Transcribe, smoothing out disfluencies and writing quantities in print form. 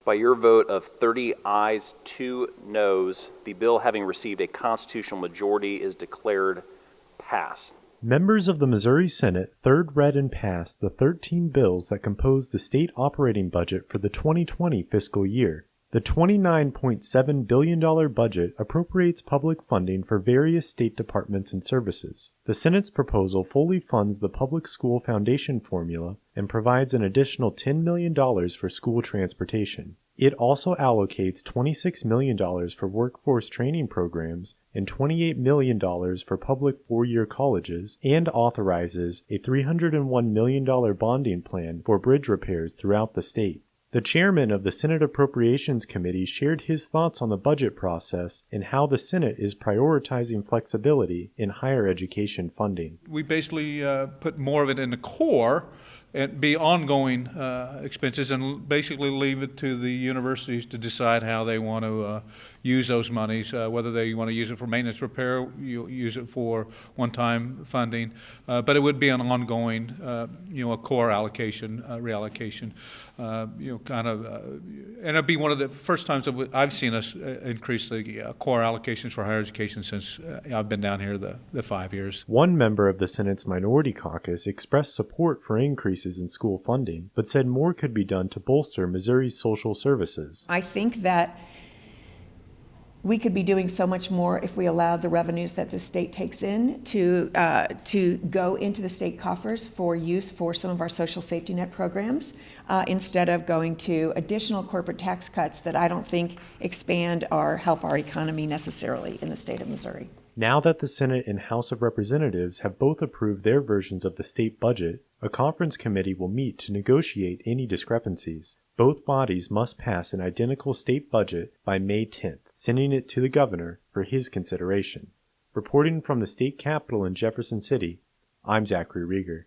By your vote of 30 ayes, 2 noes, the bill having received a constitutional majority is declared passed. Members of the Missouri Senate third read and passed the 13 bills that compose the state operating budget for the 2020 fiscal year. The $29.7 billion budget appropriates public funding for various state departments and services. The Senate's proposal fully funds the Public School Foundation formula and provides an additional $10 million for school transportation. It also allocates $26 million for workforce training programs and $28 million for public four-year colleges, and authorizes a $301 million bonding plan for bridge repairs throughout the state. The chairman of the Senate Appropriations Committee shared his thoughts on the budget process and how the Senate is prioritizing flexibility in higher education funding. We basically put more of it in the core and be ongoing expenses, and basically leave it to the universities to decide how they want to use those monies, whether they want to use it for maintenance repair, you use it for one-time funding, but it would be an ongoing, a core allocation, reallocation, and it'd be one of the first times that I've seen us increase the core allocations for higher education since I've been down here the 5 years. One member of the Senate's minority caucus expressed support for increases in school funding, but said more could be done to bolster Missouri's social services. I think that we could be doing so much more if we allowed the revenues that the state takes in to go into the state coffers for use for some of our social safety net programs, instead of going to additional corporate tax cuts that I don't think expand or help our economy necessarily in the state of Missouri. Now that the Senate and House of Representatives have both approved their versions of the state budget, a conference committee will meet to negotiate any discrepancies. Both bodies must pass an identical state budget by May 10th, sending it to the governor for his consideration. Reporting from the state capitol in Jefferson City, I'm Zachary Rieger.